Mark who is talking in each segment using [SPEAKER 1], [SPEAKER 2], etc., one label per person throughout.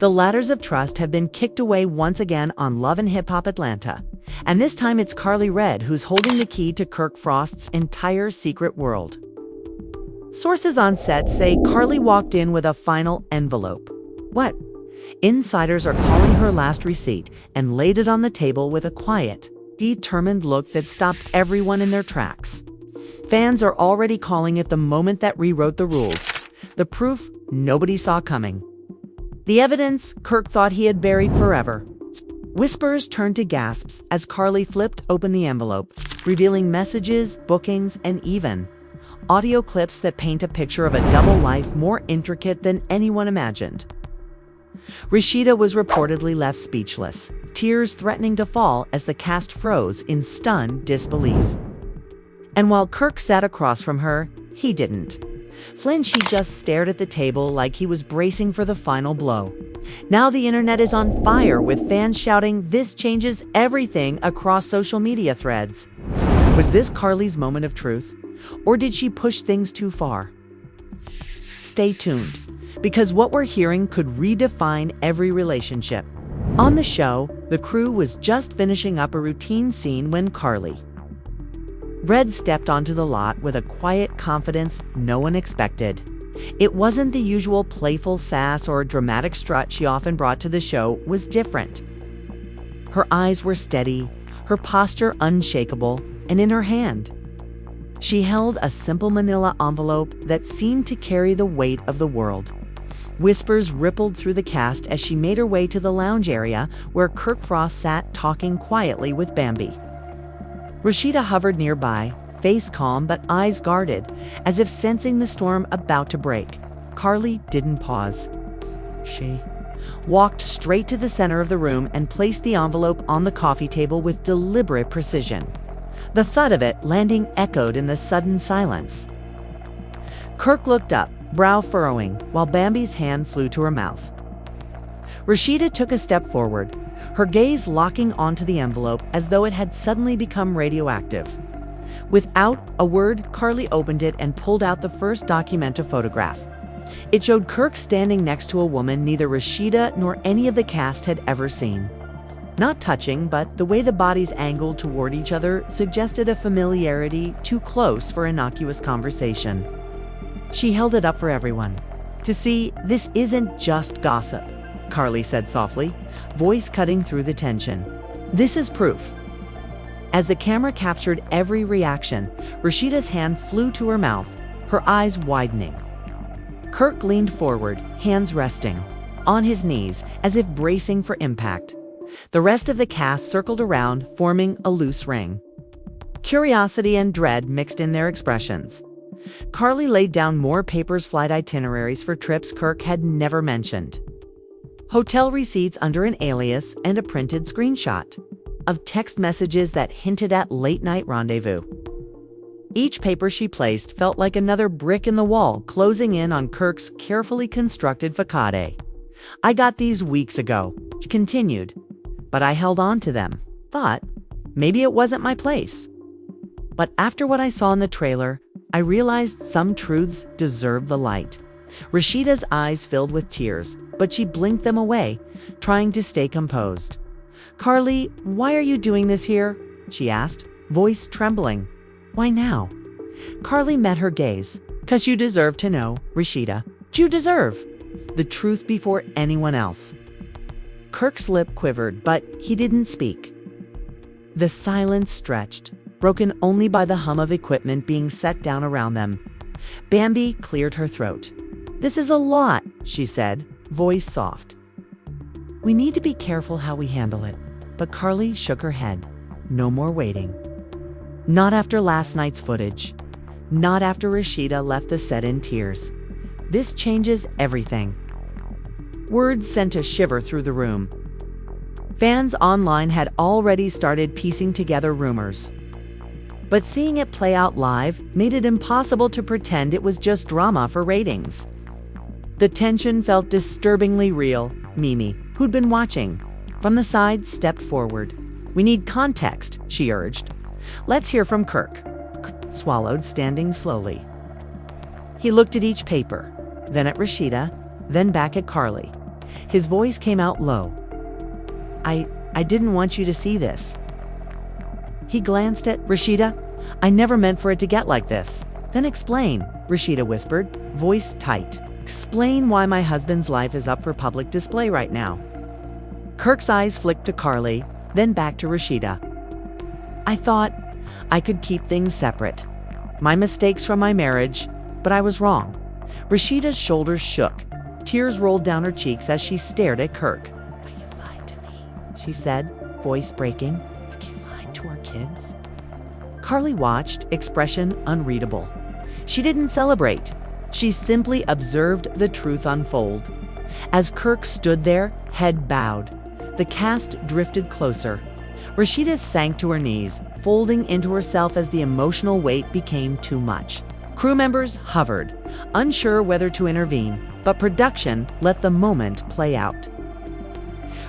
[SPEAKER 1] The ladders of trust have been kicked away once again on Love and Hip Hop Atlanta. And this time it's Karlie Redd who's holding the key to Kirk Frost's entire secret world. Sources on set say Karlie walked in with a final envelope. What? Insiders are calling her last receipt and laid it on the table with a quiet, determined look that stopped everyone in their tracks. Fans are already calling it the moment that rewrote the rules, the proof nobody saw coming. The evidence Kirk thought he had buried forever. Whispers turned to gasps as Karlie flipped open the envelope, revealing messages, bookings, and even audio clips that paint a picture of a double life more intricate than anyone imagined. Rasheeda was reportedly left speechless, tears threatening to fall as the cast froze in stunned disbelief. And while Kirk sat across from her, he didn't flinch. He just stared at the table like he was bracing for the final blow. Now the internet is on fire, with fans shouting, "This changes everything," across social media threads. Was this Karlie's moment of truth? Or did she push things too far? Stay tuned, because what we're hearing could redefine every relationship. On the show, the crew was just finishing up a routine scene when Karlie Redd stepped onto the lot with a quiet confidence no one expected. It wasn't the usual playful sass or dramatic strut she often brought to the show. Was different. Her eyes were steady, her posture unshakable, and in her hand, she held a simple manila envelope that seemed to carry the weight of the world. Whispers rippled through the cast as she made her way to the lounge area where Kirk Frost sat talking quietly with Bambi. Rasheeda hovered nearby, face calm but eyes guarded, as if sensing the storm about to break. Karlie didn't pause. She walked straight to the center of the room and placed the envelope on the coffee table with deliberate precision. The thud of it landing echoed in the sudden silence. Kirk looked up, brow furrowing, while Bambi's hand flew to her mouth. Rasheeda took a step forward, her gaze locking onto the envelope as though it had suddenly become radioactive. Without a word, Karlie opened it and pulled out the first Documenta photograph. It showed Kirk standing next to a woman neither Rasheeda nor any of the cast had ever seen. Not touching, but the way the bodies angled toward each other suggested a familiarity too close for innocuous conversation. She held it up for everyone to see. "This isn't just gossip," Karlie said softly, voice cutting through the tension. "This is proof." As the camera captured every reaction, Rasheeda's hand flew to her mouth, her eyes widening. Kirk leaned forward, hands resting on his knees as if bracing for impact. The rest of the cast circled around, forming a loose ring. Curiosity and dread mixed in their expressions. Karlie laid down more papers, flight itineraries for trips Kirk had never mentioned, hotel receipts under an alias, and a printed screenshot of text messages that hinted at late-night rendezvous. Each paper she placed felt like another brick in the wall, closing in on Kirk's carefully constructed facade. "I got these weeks ago," she continued, "but I held on to them. Thought maybe it wasn't my place. But after what I saw in the trailer, I realized some truths deserve the light." Rasheeda's eyes filled with tears, but she blinked them away, trying to stay composed. "Karlie, why are you doing this here?" she asked, voice trembling. "Why now?" Karlie met her gaze. "'Cause you deserve to know, Rasheeda. You deserve the truth before anyone else." Kirk's lip quivered, but he didn't speak. The silence stretched, broken only by the hum of equipment being set down around them. Bambi cleared her throat. "This is a lot," she said, voice soft. "We need to be careful how we handle it." But Karlie shook her head. No more waiting. Not after last night's footage. Not after Rasheeda left the set in tears. This changes everything. Words sent a shiver through the room. Fans online had already started piecing together rumors. But seeing it play out live made it impossible to pretend it was just drama for ratings. The tension felt disturbingly real. Mimi, who'd been watching from the side, stepped forward. "We need context," she urged. "Let's hear from Kirk." Kirk swallowed, standing slowly. He looked at each paper, then at Rasheeda, then back at Karlie. His voice came out low. I didn't want you to see this. He glanced at Rasheeda. I never meant for it to get like this. Then explain, Rasheeda whispered, voice tight. Explain why my husband's life is up for public display right now. Kirk's eyes flicked to Karlie, then back to Rasheeda. I thought I could keep things separate. My mistakes from my marriage, but I was wrong. Rasheeda's shoulders shook. Tears rolled down her cheeks as she stared at Kirk. But you lied to me, she said, voice breaking. Like you lied to our kids? Karlie watched, expression unreadable. She didn't celebrate. She simply observed the truth unfold. As Kirk stood there, head bowed, the cast drifted closer. Rasheeda sank to her knees, folding into herself as the emotional weight became too much. Crew members hovered, unsure whether to intervene, but production let the moment play out.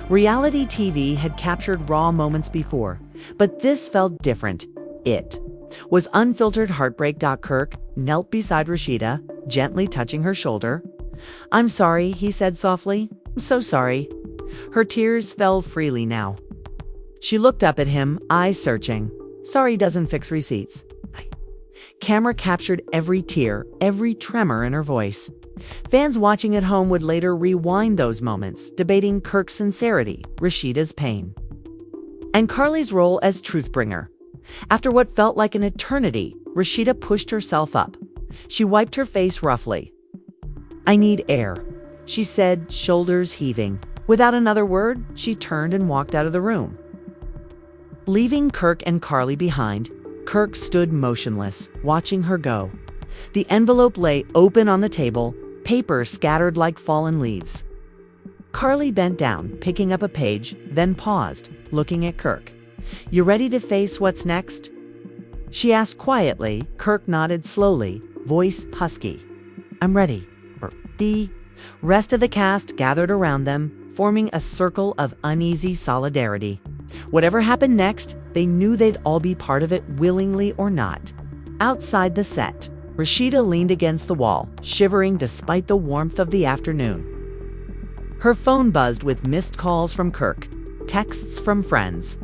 [SPEAKER 1] Reality TV had captured raw moments before, but this felt different. It was unfiltered heartbreak. Kirk knelt beside Rasheeda, gently touching her shoulder. I'm sorry, he said softly. I'm so sorry. Her tears fell freely now. She looked up at him, eyes searching. Sorry doesn't fix receipts. Camera captured every tear, every tremor in her voice. Fans watching at home would later rewind those moments, debating Kirk's sincerity, Rasheeda's pain, and Karlie's role as truthbringer. After what felt like an eternity, Rasheeda pushed herself up. She wiped her face roughly. I need air, she said, shoulders heaving. Without another word, she turned and walked out of the room. Leaving Kirk and Karlie behind, Kirk stood motionless, watching her go. The envelope lay open on the table, paper scattered like fallen leaves. Karlie bent down, picking up a page, then paused, looking at Kirk. You ready to face what's next? She asked quietly. Kirk nodded slowly, voice husky. I'm ready. The rest of the cast gathered around them, forming a circle of uneasy solidarity. Whatever happened next, they knew they'd all be part of it, willingly or not. Outside the set, Rasheeda leaned against the wall, shivering despite the warmth of the afternoon. Her phone buzzed with missed calls from Kirk, texts from friends.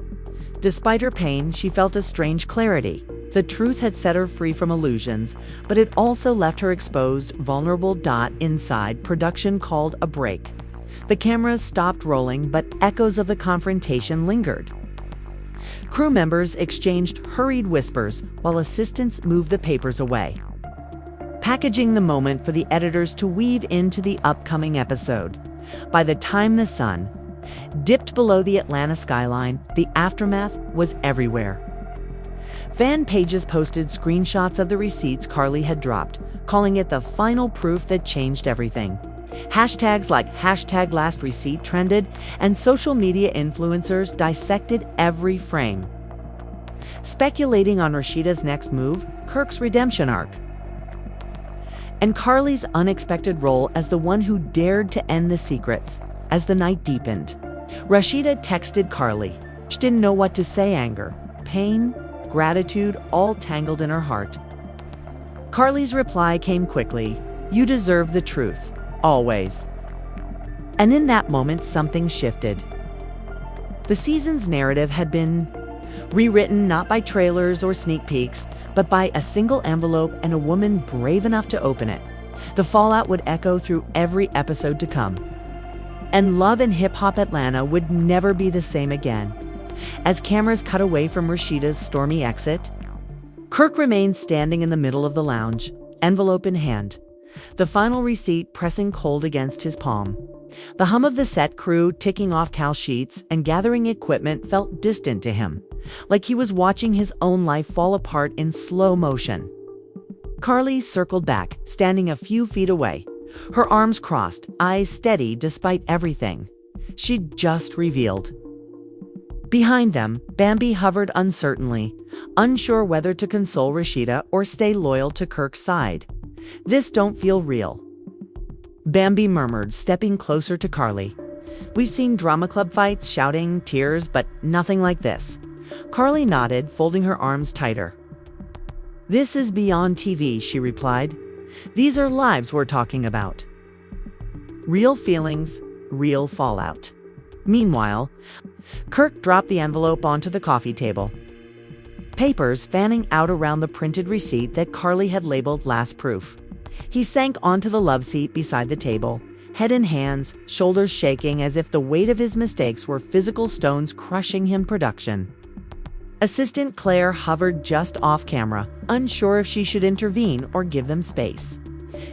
[SPEAKER 1] Despite her pain, she felt a strange clarity. The truth had set her free from illusions, but it also left her exposed, vulnerable. Inside, production called a break. The cameras stopped rolling, but echoes of the confrontation lingered. Crew members exchanged hurried whispers while assistants moved the papers away, packaging the moment for the editors to weave into the upcoming episode. By the time the sun dipped below the Atlanta skyline, the aftermath was everywhere. Fan pages posted screenshots of the receipts Karlie had dropped, calling it the final proof that changed everything. Hashtags like #LastReceipt trended, and social media influencers dissected every frame, speculating on Rasheeda's next move, Kirk's redemption arc, and Karlie's unexpected role as the one who dared to end the secrets. As the night deepened, Rasheeda texted Karlie. She didn't know what to say. Anger, pain, gratitude, all tangled in her heart. Karlie's reply came quickly. You deserve the truth, always. And in that moment, something shifted. The season's narrative had been rewritten not by trailers or sneak peeks, but by a single envelope and a woman brave enough to open it. The fallout would echo through every episode to come. And Love and Hip Hop Atlanta would never be the same again. As cameras cut away from Rasheeda's stormy exit, Kirk remained standing in the middle of the lounge, envelope in hand, the final receipt pressing cold against his palm. The hum of the set crew ticking off call sheets and gathering equipment felt distant to him, like he was watching his own life fall apart in slow motion. Karlie circled back, standing a few feet away, her arms crossed, eyes steady despite everything she'd just revealed. Behind them, Bambi hovered uncertainly, unsure whether to console Rasheeda or stay loyal to Kirk's side. This don't feel real, Bambi murmured, stepping closer to Karlie. We've seen drama club fights, shouting, tears, but nothing like this. Karlie nodded, folding her arms tighter. This is beyond TV, she replied. These are lives we're talking about. Real feelings, real fallout. Meanwhile, Kirk dropped the envelope onto the coffee table, papers fanning out around the printed receipt that Karlie had labeled last proof. He sank onto the love seat beside the table, head in hands, shoulders shaking as if the weight of his mistakes were physical stones crushing him. Production assistant Claire hovered just off camera, unsure if she should intervene or give them space.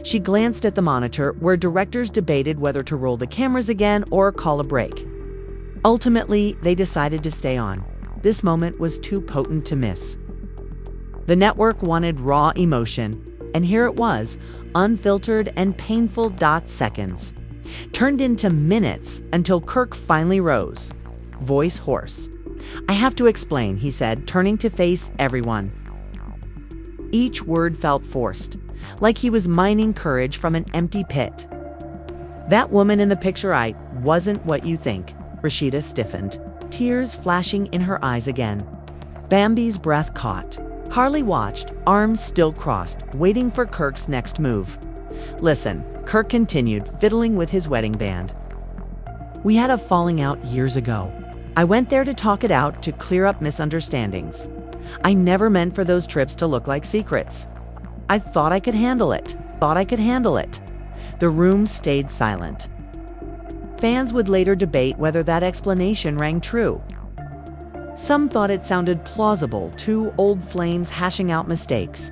[SPEAKER 1] She glanced at the monitor where directors debated whether to roll the cameras again or call a break. Ultimately, they decided to stay on. This moment was too potent to miss. The network wanted raw emotion, and here it was, unfiltered and painful. Seconds turned into minutes until Kirk finally rose, voice hoarse. "I have to explain," he said, turning to face everyone. Each word felt forced, like he was mining courage from an empty pit. "That woman in the picture wasn't what you think." Rasheeda stiffened, tears flashing in her eyes again. Bambi's breath caught. Karlie watched, arms still crossed, waiting for Kirk's next move. "Listen," Kirk continued, fiddling with his wedding band. "We had a falling out years ago. I went there to talk it out, to clear up misunderstandings. I never meant for those trips to look like secrets. I thought I could handle it. The room stayed silent. Fans would later debate whether that explanation rang true. Some thought it sounded plausible, two old flames hashing out mistakes.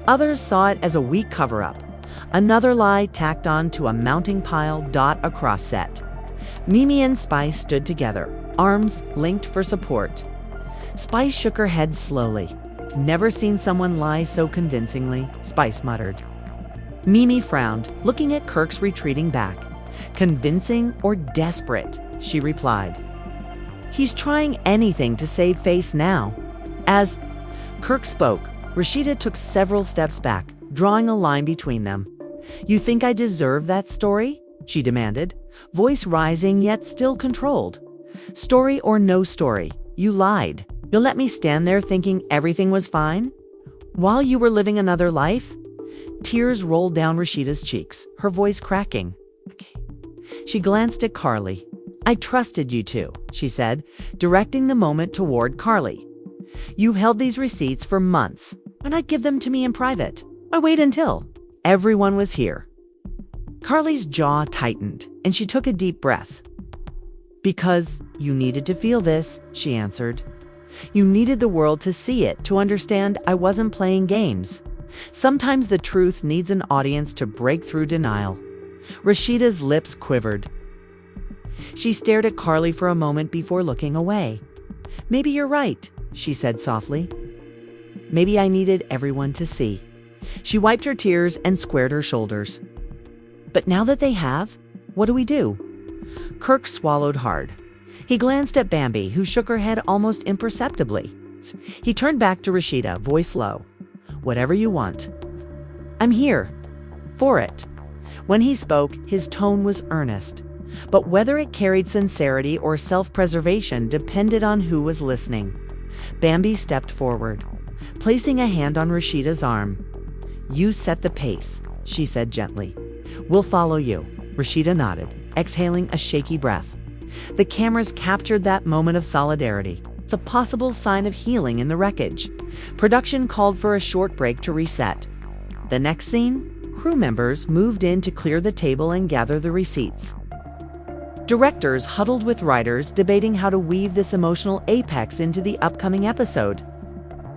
[SPEAKER 1] Others saw it as a weak cover-up, another lie tacked on to a mounting pile. Across set, Mimi and Spice stood together, arms linked for support. Spice shook her head slowly. "Never seen someone lie so convincingly," Spice muttered. Mimi frowned, looking at Kirk's retreating back. "Convincing or desperate?" she replied. "He's trying anything to save face now." As Kirk spoke, Rasheeda took several steps back, drawing a line between them. "You think I deserve that story?" she demanded, voice rising yet still controlled. "Story or no story, you lied. You'll let me stand there thinking everything was fine? While you were living another life?" Tears rolled down Rasheeda's cheeks, her voice cracking. She glanced at Karlie. "I trusted you two," she said, directing the moment toward Karlie. "You held these receipts for months. Why not give them to me in private? Why wait until everyone was here?" Karlie's jaw tightened, and she took a deep breath. "Because you needed to feel this," she answered. "You needed the world to see it, to understand I wasn't playing games. Sometimes the truth needs an audience to break through denial." Rasheeda's lips quivered. She stared at Karlie for a moment before looking away. "Maybe you're right," she said softly. "Maybe I needed everyone to see." She wiped her tears and squared her shoulders. "But now that they have, what do we do?" Kirk swallowed hard. He glanced at Bambi, who shook her head almost imperceptibly. He turned back to Rasheeda, voice low. "Whatever you want. I'm here. For it." When he spoke, his tone was earnest. But whether it carried sincerity or self-preservation depended on who was listening. Bambi stepped forward, placing a hand on Rasheeda's arm. "You set the pace," she said gently. "We'll follow you." Rasheeda nodded, exhaling a shaky breath. The cameras captured that moment of solidarity. It's a possible sign of healing in the wreckage. Production called for a short break to reset. The next scene, crew members moved in to clear the table and gather the receipts. Directors huddled with writers, debating how to weave this emotional apex into the upcoming episode.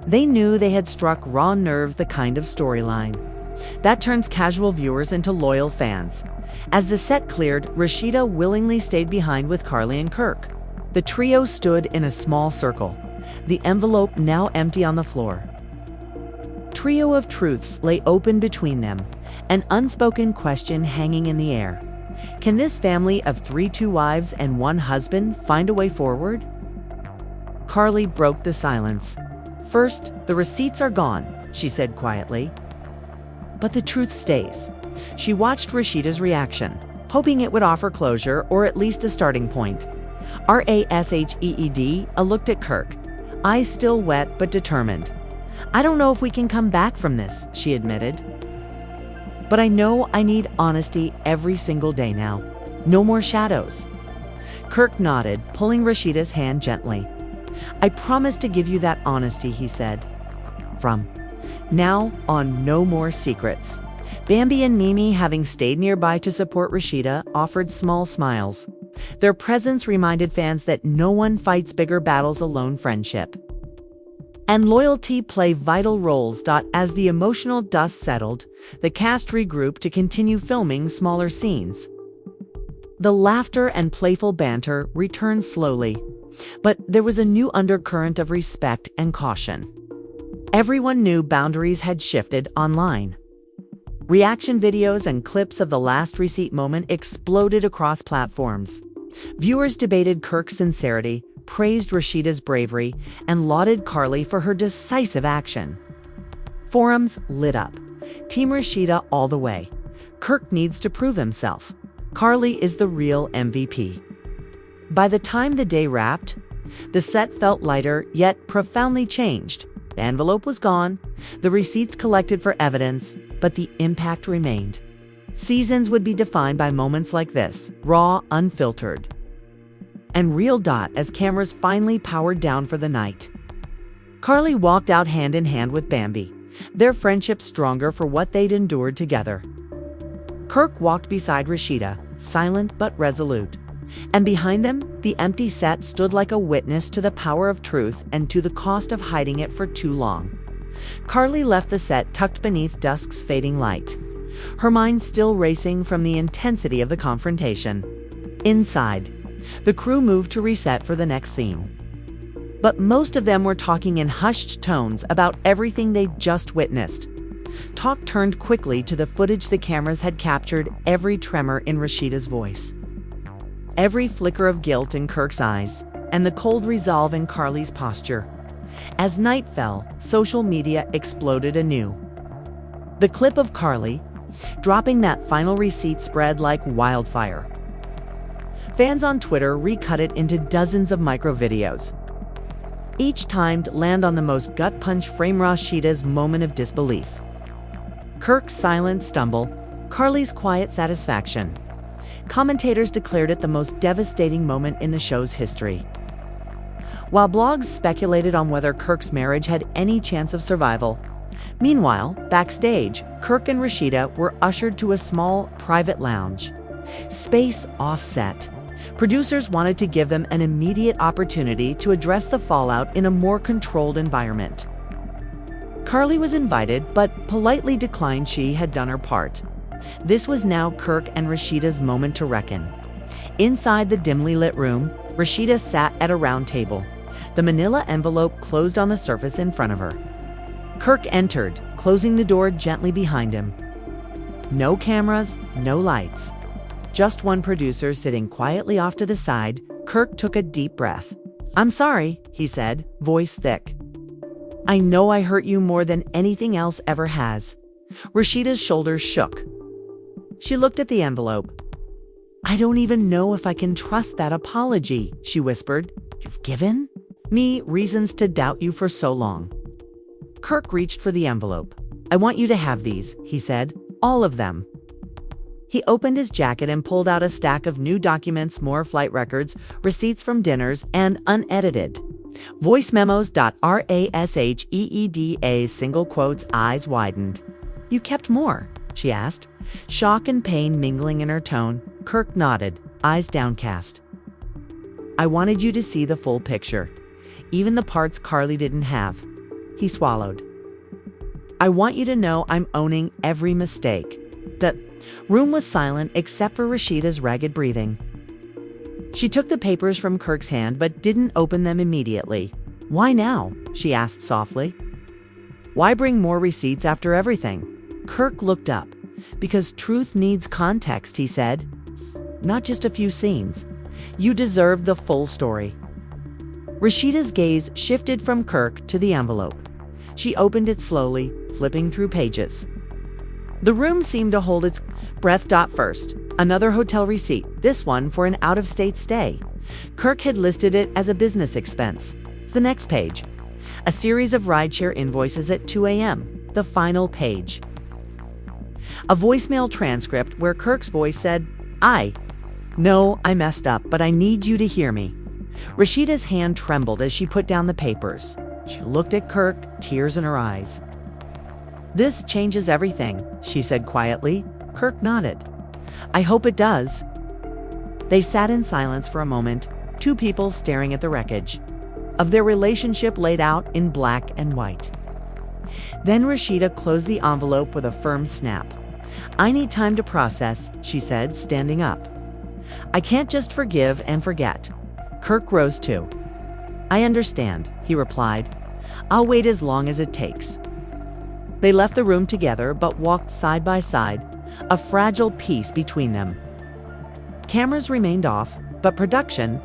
[SPEAKER 1] They knew they had struck raw nerve, the kind of storyline that turns casual viewers into loyal fans. As the set cleared, Rasheeda willingly stayed behind with Karlie and Kirk. The trio stood in a small circle, the envelope now empty on the floor. Trio of truths lay open between them, an unspoken question hanging in the air. Can this family of 3 wives and 1 husband find a way forward? Karlie broke the silence. "First, the receipts are gone," she said quietly. "But the truth stays." She watched Rasheeda's reaction, hoping it would offer closure or at least a starting point. Rasheed looked at Kirk, eyes still wet but determined. "I don't know if we can come back from this," she admitted. "But I know I need honesty every single day now." No more shadows. Kirk nodded, pulling Rasheeda's hand gently. I promise to give you that honesty, he said. From now on, no more secrets. Bambi and Mimi, having stayed nearby to support Rasheeda, offered small smiles. Their presence reminded fans that no one fights bigger battles alone. Friendship and loyalty play vital roles. As the emotional dust settled, the cast regrouped to continue filming smaller scenes. The laughter and playful banter returned slowly, but there was a new undercurrent of respect and caution. Everyone knew boundaries had shifted online. Reaction videos and clips of the last receipt moment exploded across platforms. Viewers debated Kirk's sincerity, praised Rasheeda's bravery, and lauded Karlie for her decisive action. Forums lit up. Team Rasheeda all the way. Kirk needs to prove himself. Karlie is the real MVP. By the time the day wrapped, the set felt lighter yet profoundly changed. The envelope was gone, the receipts collected for evidence, but the impact remained. Seasons would be defined by moments like this, raw, unfiltered, and real. As cameras finally powered down for the night, Karlie walked out hand in hand with Bambi, their friendship stronger for what they'd endured together. Kirk walked beside Rasheeda, silent but resolute, and behind them, the empty set stood like a witness to the power of truth and to the cost of hiding it for too long. Karlie left the set tucked beneath dusk's fading light, her mind still racing from the intensity of the confrontation. Inside, the crew moved to reset for the next scene. But most of them were talking in hushed tones about everything they'd just witnessed. Talk turned quickly to the footage the cameras had captured, every tremor in Rasheeda's voice, every flicker of guilt in Kirk's eyes, and the cold resolve in Karlie's posture. As night fell, social media exploded anew. The clip of Karlie dropping that final receipt spread like wildfire. Fans on Twitter recut it into dozens of micro videos, each timed land on the most gut-punch frame. Rasheeda's moment of disbelief, Kirk's silent stumble, Karlie's quiet satisfaction. Commentators declared it the most devastating moment in the show's history, while blogs speculated on whether Kirk's marriage had any chance of survival. Meanwhile, backstage, Kirk and Rasheeda were ushered to a small, private lounge. Space offset. Producers wanted to give them an immediate opportunity to address the fallout in a more controlled environment. Karlie was invited, but politely declined. She had done her part. This was now Kirk and Rasheeda's moment to reckon. Inside the dimly lit room, Rasheeda sat at a round table. The manila envelope closed on the surface in front of her. Kirk entered, closing the door gently behind him. No cameras, no lights. Just one producer sitting quietly off to the side. Kirk took a deep breath. I'm sorry, he said, voice thick. I know I hurt you more than anything else ever has. Rasheeda's shoulders shook. She looked at the envelope. I don't even know if I can trust that apology, she whispered. You've given me reasons to doubt you for so long. Kirk reached for the envelope. I want you to have these, he said, all of them. He opened his jacket and pulled out a stack of new documents, more flight records, receipts from dinners, and unedited voice memos. Rasheeda, single quotes, eyes widened. You kept more, she asked, shock and pain mingling in her tone. Kirk nodded, eyes downcast. I wanted you to see the full picture, even the parts Karlie didn't have. He swallowed. I want you to know I'm owning every mistake. The room was silent except for Rasheeda's ragged breathing. She took the papers from Kirk's hand but didn't open them immediately. Why now? She asked softly. Why bring more receipts after everything? Kirk looked up. Because truth needs context, he said. Not just a few scenes. You deserve the full story. Rasheeda's gaze shifted from Kirk to the envelope. She opened it slowly, flipping through pages. The room seemed to hold its breath. First, another hotel receipt, this one for an out-of-state stay. Kirk had listed it as a business expense. The next page, a series of rideshare invoices at 2 a.m., the final page. A voicemail transcript where Kirk's voice said, I No, I messed up, but I need you to hear me. Rasheeda's hand trembled as she put down the papers. She looked at Kirk, tears in her eyes. This changes everything, she said quietly. Kirk nodded. I hope it does. They sat in silence for a moment, two people staring at the wreckage of their relationship laid out in black and white. Then Rasheeda closed the envelope with a firm snap. I need time to process, she said, standing up. I can't just forgive and forget. Kirk rose too. I understand, he replied. I'll wait as long as it takes. They left the room together but walked side by side, a fragile peace between them. Cameras remained off, but production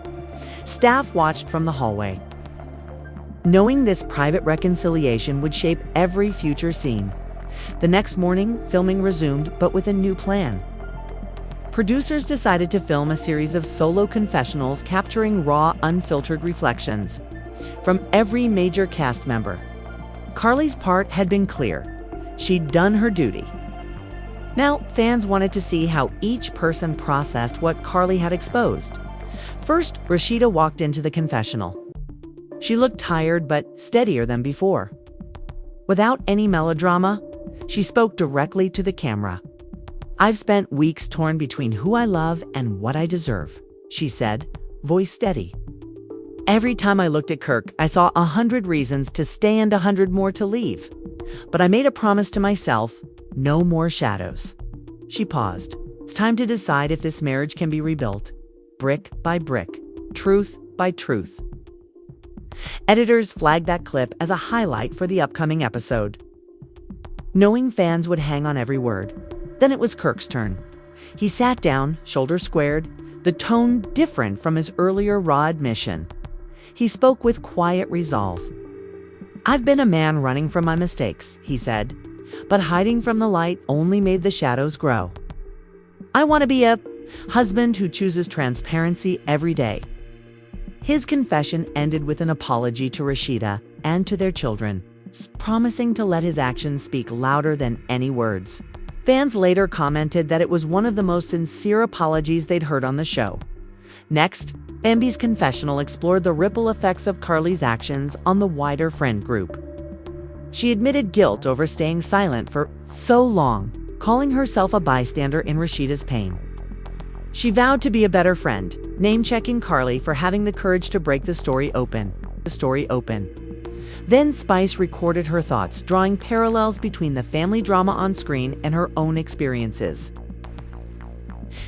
[SPEAKER 1] staff watched from the hallway, knowing this private reconciliation would shape every future scene. The next morning, filming resumed, but with a new plan. Producers decided to film a series of solo confessionals capturing raw, unfiltered reflections from every major cast member. Karlie's part had been clear. She'd done her duty. Now, fans wanted to see how each person processed what Karlie had exposed. First, Rasheeda walked into the confessional. She looked tired but steadier than before. Without any melodrama, she spoke directly to the camera. I've spent weeks torn between who I love and what I deserve, she said, voice steady. Every time I looked at Kirk, I saw 100 reasons to stay and 100 more to leave. But I made a promise to myself, no more shadows. She paused. It's time to decide if this marriage can be rebuilt, brick by brick, truth by truth. Editors flagged that clip as a highlight for the upcoming episode, knowing fans would hang on every word. Then it was Kirk's turn. He sat down, shoulders squared, the tone different from his earlier raw admission. He spoke with quiet resolve. I've been a man running from my mistakes, he said, but hiding from the light only made the shadows grow. I want to be a husband who chooses transparency every day. His confession ended with an apology to Rasheeda and to their children, promising to let his actions speak louder than any words. Fans later commented that it was one of the most sincere apologies they'd heard on the show. Next, Bambi's confessional explored the ripple effects of Karlie's actions on the wider friend group. She admitted guilt over staying silent for so long, calling herself a bystander in Rasheeda's pain. She vowed to be a better friend, name-checking Karlie for having the courage to break the story open. Then Spice recorded her thoughts, drawing parallels between the family drama on screen and her own experiences.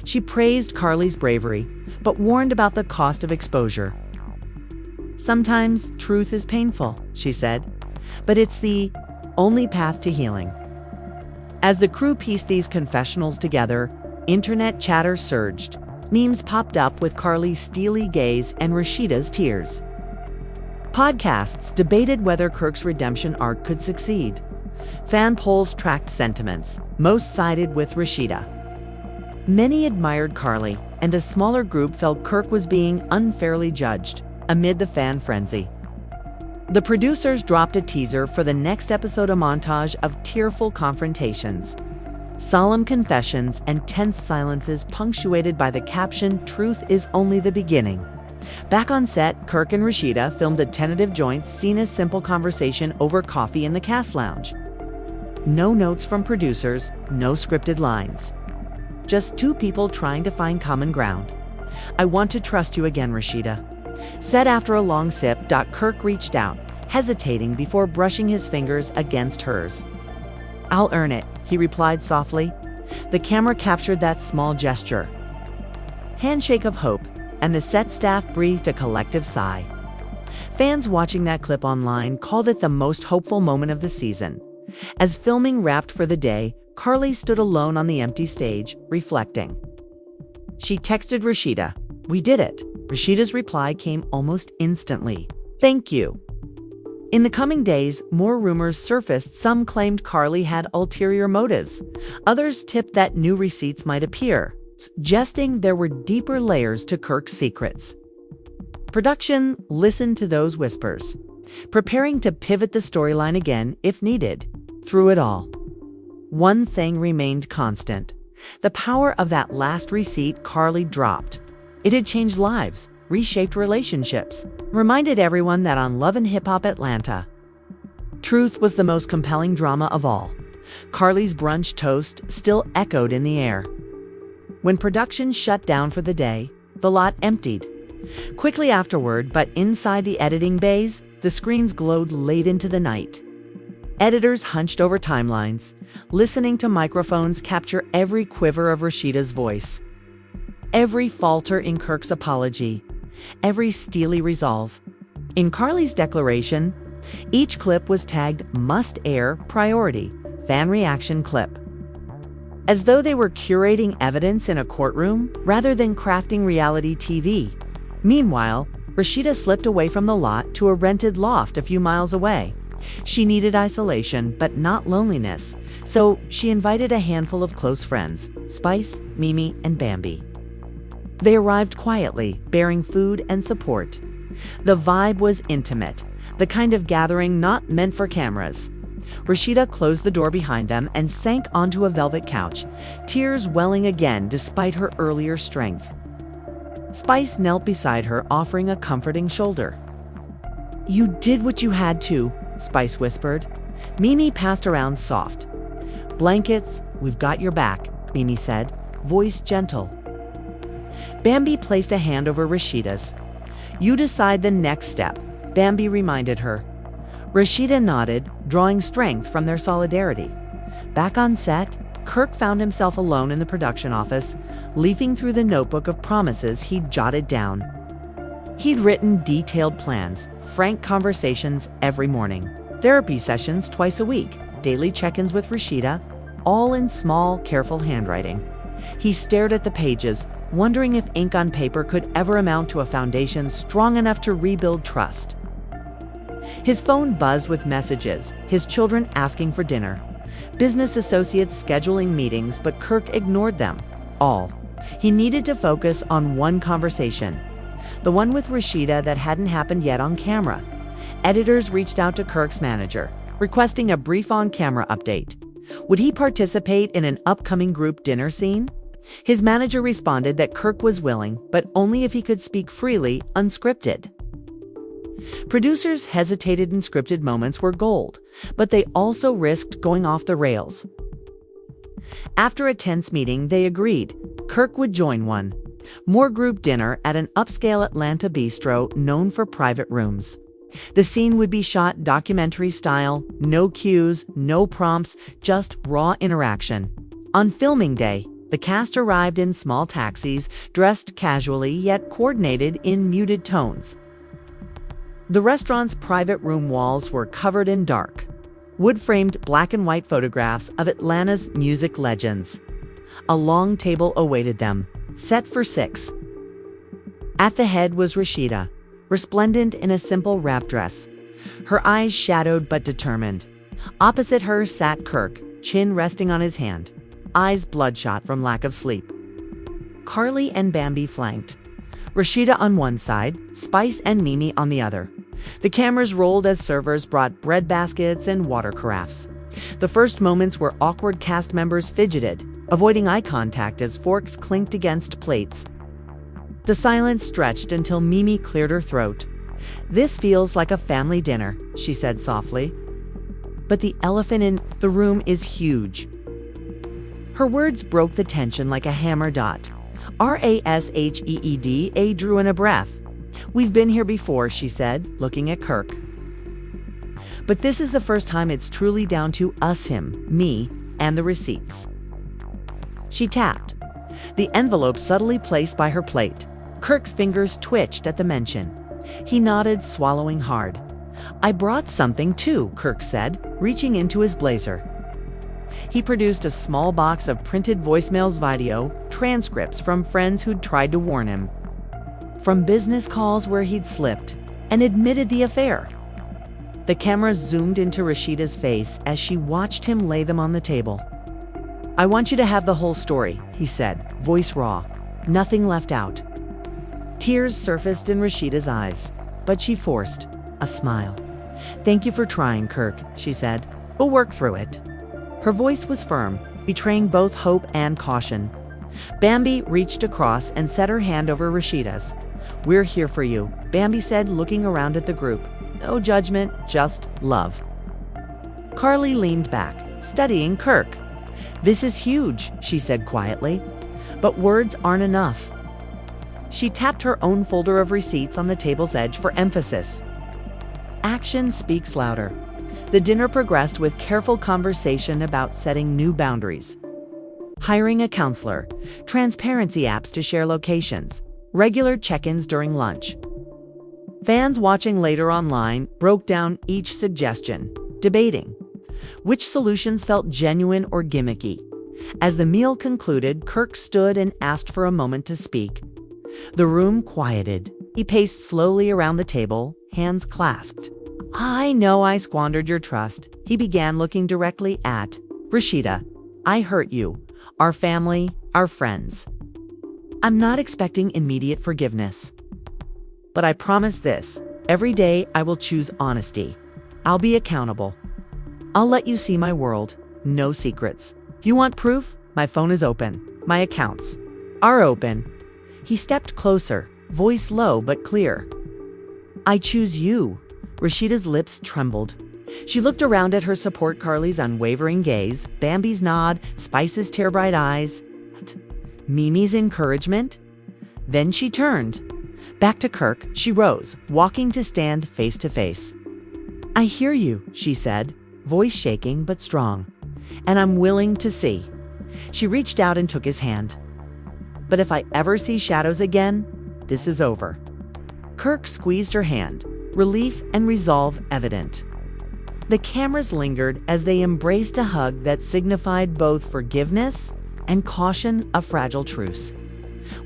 [SPEAKER 1] She praised Karlie's bravery, but warned about the cost of exposure. Sometimes truth is painful, she said, but it's the only path to healing. As the crew pieced these confessionals together, internet chatter surged. Memes popped up with Karlie's steely gaze and Rasheeda's tears. Podcasts debated whether Kirk's redemption arc could succeed. Fan polls tracked sentiments. Most sided with Rasheeda. Many admired Karlie, and a smaller group felt Kirk was being unfairly judged amid the fan frenzy. The producers dropped a teaser for the next episode, a montage of tearful confrontations, solemn confessions, and tense silences punctuated by the caption, "Truth is only the beginning." Back on set, Kirk and Rasheeda filmed a tentative joint seen as simple conversation over coffee in the cast lounge. No notes from producers, no scripted lines. Just two people trying to find common ground. I want to trust you again, Rasheeda, said after a long sip. Kirk reached out, hesitating before brushing his fingers against hers. I'll earn it, he replied softly. The camera captured that small gesture. Handshake of hope, and the set staff breathed a collective sigh. Fans watching that clip online called it the most hopeful moment of the season. As filming wrapped for the day, Karlie stood alone on the empty stage, reflecting. She texted Rasheeda, "We did it." Rasheeda's reply came almost instantly. "Thank you." In the coming days, more rumors surfaced. Some claimed Karlie had ulterior motives. Others tipped that new receipts might appear, suggesting there were deeper layers to Kirk's secrets. Production listened to those whispers, preparing to pivot the storyline again if needed. Through it all, one thing remained constant. The power of that last receipt Karlie dropped. It had changed lives, reshaped relationships, reminded everyone that on Love and Hip Hop Atlanta, truth was the most compelling drama of all. Karlie's brunch toast still echoed in the air. When production shut down for the day, the lot emptied. Quickly afterward, but inside the editing bays, the screens glowed late into the night. Editors hunched over timelines, listening to microphones capture every quiver of Rasheeda's voice, every falter in Kirk's apology, every steely resolve. In Karlie's declaration, each clip was tagged "Must Air Priority, Fan Reaction Clip," as though they were curating evidence in a courtroom rather than crafting reality TV. Meanwhile, Rasheeda slipped away from the lot to a rented loft a few miles away. She needed isolation, but not loneliness, so she invited a handful of close friends, Spice, Mimi, and Bambi. They arrived quietly, bearing food and support. The vibe was intimate, the kind of gathering not meant for cameras. Rasheeda closed the door behind them and sank onto a velvet couch, tears welling again despite her earlier strength. Spice knelt beside her, offering a comforting shoulder. "You did what you had to," Spice whispered. Mimi passed around soft. "Blankets, we've got your back," Mimi said, voice gentle. Bambi placed a hand over Rasheeda's. "You decide the next step," Bambi reminded her. Rasheeda nodded, drawing strength from their solidarity. Back on set, Kirk found himself alone in the production office, leafing through the notebook of promises he'd jotted down. He'd written detailed plans, frank conversations every morning, therapy sessions twice a week, daily check-ins with Rasheeda, all in small, careful handwriting. He stared at the pages, wondering if ink on paper could ever amount to a foundation strong enough to rebuild trust. His phone buzzed with messages, his children asking for dinner, business associates scheduling meetings, but Kirk ignored them all. He needed to focus on one conversation, the one with Rasheeda that hadn't happened yet on camera. Editors reached out to Kirk's manager, requesting a brief on-camera update. Would he participate in an upcoming group dinner scene? His manager responded that Kirk was willing, but only if he could speak freely, unscripted. Producers hesitated, and scripted moments were gold, but they also risked going off the rails. After a tense meeting, they agreed Kirk would join one more group dinner at an upscale Atlanta bistro known for private rooms. The scene would be shot documentary style, no cues, no prompts, just raw interaction. On filming day, the cast arrived in small taxis, dressed casually yet coordinated in muted tones. The restaurant's private room walls were covered in dark, wood-framed black and white photographs of Atlanta's music legends. A long table awaited them, set for 6. At the head was Rasheeda, resplendent in a simple wrap dress, her eyes shadowed but determined. Opposite her sat Kirk, chin resting on his hand, eyes bloodshot from lack of sleep. Karlie and Bambi flanked, Rasheeda on one side, Spice and Mimi on the other. The cameras rolled as servers brought bread baskets and water carafes. The first moments were awkward. Cast members fidgeted, avoiding eye contact as forks clinked against plates. The silence stretched until Mimi cleared her throat. "This feels like a family dinner," she said softly. "But the elephant in the room is huge." Her words broke the tension like a hammer. Rasheeda drew in a breath. "We've been here before," she said, looking at Kirk. "But this is the first time it's truly down to us, him, me, and the receipts." She tapped, the envelope subtly placed by her plate. Kirk's fingers twitched at the mention. He nodded, swallowing hard. "I brought something too," Kirk said, reaching into his blazer. He produced a small box of printed voicemails, video, transcripts from friends who'd tried to warn him, from business calls where he'd slipped and admitted the affair. The camera zoomed into Rasheeda's face as she watched him lay them on the table. "I want you to have the whole story," he said, voice raw, nothing left out. Tears surfaced in Rasheeda's eyes, but she forced a smile. "Thank you for trying, Kirk," she said. "We'll work through it." Her voice was firm, betraying both hope and caution. Bambi reached across and set her hand over Rasheeda's. "We're here for you," Bambi said, looking around at the group. "No judgment, just love." Karlie leaned back, studying Kirk. "This is huge," she said quietly. "But words aren't enough." She tapped her own folder of receipts on the table's edge for emphasis. Action speaks louder. The dinner progressed with careful conversation about setting new boundaries. Hiring a counselor, transparency apps to share locations, regular check-ins during lunch. Fans watching later online broke down each suggestion, debating which solutions felt genuine or gimmicky. As the meal concluded, Kirk stood and asked for a moment to speak. The room quieted. He paced slowly around the table, hands clasped. "I know I squandered your trust," he began, looking directly at Rasheeda. "I hurt you, our family, our friends. I'm not expecting immediate forgiveness. But I promise this, every day I will choose honesty. I'll be accountable. I'll let you see my world, no secrets. If you want proof, my phone is open. My accounts are open." He stepped closer, voice low but clear. "I choose you." Rasheeda's lips trembled. She looked around at her support, Karlie's unwavering gaze, Bambi's nod, Spice's tear-bright eyes, Mimi's encouragement. Then she turned. Back to Kirk, she rose, walking to stand face to face. "I hear you," she said, voice shaking but strong. "And I'm willing to see." She reached out and took his hand. "But if I ever see shadows again, this is over." Kirk squeezed her hand, relief and resolve evident. The cameras lingered as they embraced a hug that signified both forgiveness and caution, a fragile truce.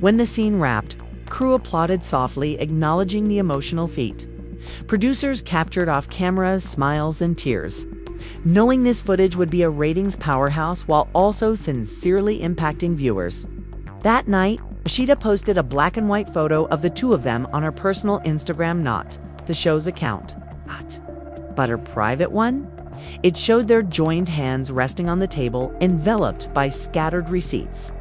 [SPEAKER 1] When the scene wrapped, crew applauded softly, acknowledging the emotional feat. Producers captured off camera smiles and tears, knowing this footage would be a ratings powerhouse while also sincerely impacting viewers. That night, Rasheeda posted a black and white photo of the two of them on her personal Instagram, not the show's account, but her private one. It showed their joined hands resting on the table, enveloped by scattered receipts.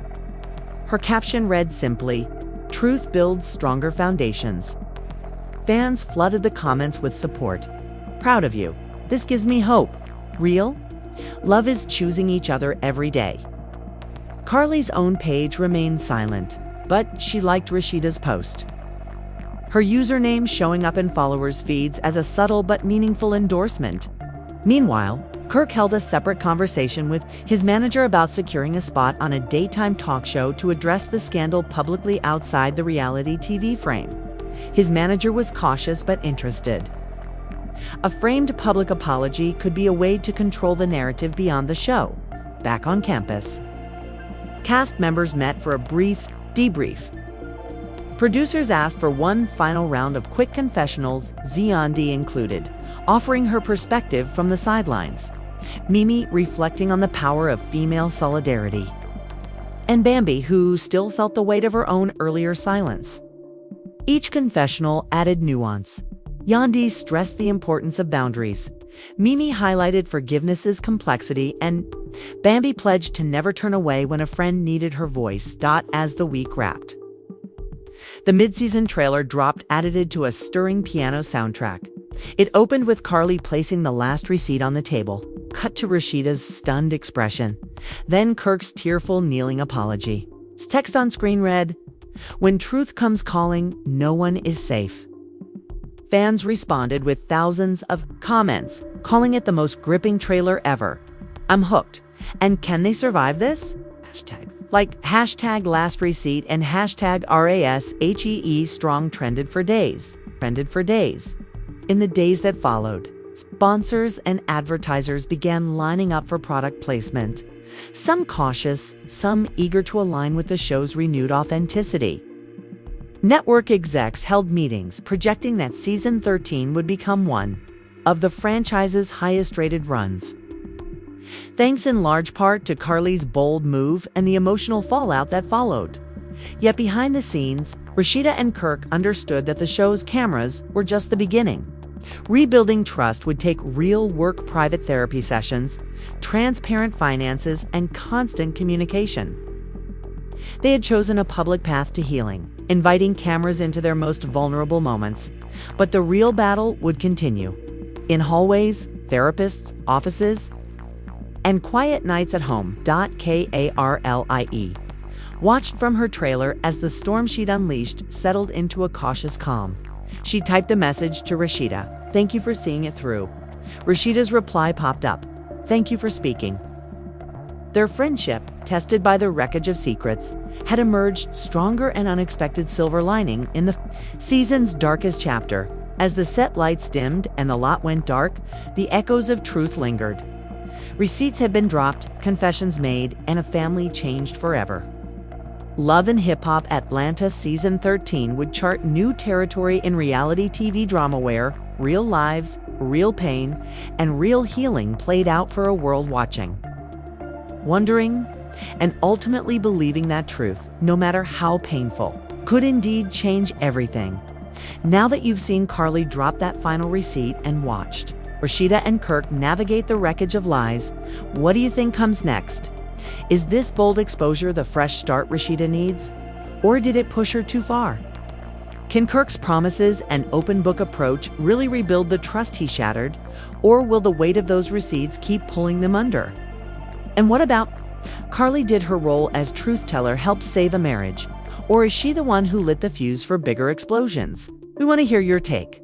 [SPEAKER 1] Her caption read simply, "Truth builds stronger foundations." Fans flooded the comments with support. "Proud of you. This gives me hope. Real love is choosing each other every day." Karlie's own page remained silent, but she liked Rasheeda's post, her username showing up in followers' feeds as a subtle but meaningful endorsement. Meanwhile, Kirk held a separate conversation with his manager about securing a spot on a daytime talk show to address the scandal publicly outside the reality TV frame. His manager was cautious but interested. A framed public apology could be a way to control the narrative beyond the show. Back on campus, cast members met for a brief debrief. Producers asked for one final round of quick confessionals, Yandi included, offering her perspective from the sidelines. Mimi reflecting on the power of female solidarity. And Bambi, who still felt the weight of her own earlier silence. Each confessional added nuance. Yandi stressed the importance of boundaries. Mimi highlighted forgiveness's complexity, and Bambi pledged to never turn away when a friend needed her voice. As the week wrapped, the mid-season trailer dropped, added to a stirring piano soundtrack. It opened with Karlie placing the last receipt on the table. Cut to Rasheeda's stunned expression. Then Kirk's tearful, kneeling apology. Text on screen read, "When truth comes calling, no one is safe." Fans responded with thousands of comments, calling it the most gripping trailer ever. "I'm hooked. And can they survive this?" Like hashtag last receipt and hashtag RASHEE strong trended for days. In the days that followed, sponsors and advertisers began lining up for product placement. Some cautious, some eager to align with the show's renewed authenticity. Network execs held meetings projecting that season 13 would become one of the franchise's highest-rated runs. Thanks in large part to Karlie's bold move and the emotional fallout that followed. Yet behind the scenes, Rasheeda and Kirk understood that the show's cameras were just the beginning. Rebuilding trust would take real work private therapy sessions, transparent finances, and constant communication. They had chosen a public path to healing, inviting cameras into their most vulnerable moments. But the real battle would continue. In hallways, therapists, offices, and quiet nights at home. Karlie watched from her trailer as the storm she'd unleashed settled into a cautious calm. She typed a message to Rasheeda, "Thank you for seeing it through." Rasheeda's reply popped up, "Thank you for speaking." Their friendship, tested by the wreckage of secrets, had emerged stronger and unexpected silver lining in the season's darkest chapter. As the set lights dimmed and the lot went dark, the echoes of truth lingered. Receipts had been dropped, confessions made, and a family changed forever. Love and Hip Hop Atlanta Season 13 would chart new territory in reality TV drama where real lives, real pain, and real healing played out for a world watching, wondering, and ultimately believing that truth, no matter how painful, could indeed change everything. Now that you've seen Karlie drop that final receipt and watched Rasheeda and Kirk navigate the wreckage of lies, what do you think comes next? Is this bold exposure the fresh start Rasheeda needs? Or did it push her too far? Can Kirk's promises and open book approach really rebuild the trust he shattered? Or will the weight of those receipts keep pulling them under? And what about Karlie? Did her role as truth teller help save a marriage? Or is she the one who lit the fuse for bigger explosions? We want to hear your take.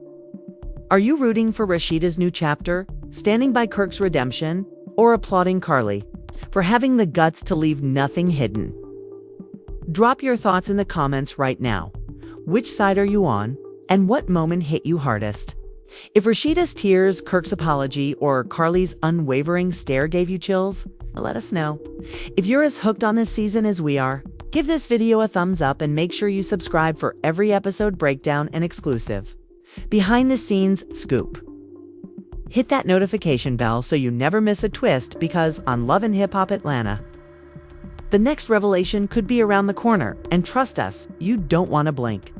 [SPEAKER 1] Are you rooting for Rasheeda's new chapter, standing by Kirk's redemption, or applauding Karlie for having the guts to leave nothing hidden? Drop your thoughts in the comments right now. Which side are you on, and what moment hit you hardest? If Rasheeda's tears, Kirk's apology, or Karlie's unwavering stare gave you chills, let us know. If you're as hooked on this season as we are, give this video a thumbs up and make sure you subscribe for every episode breakdown and exclusive behind-the-scenes scoop. Hit that notification bell so you never miss a twist, because on Love and Hip Hop Atlanta, the next revelation could be around the corner, and trust us, you don't want to blink.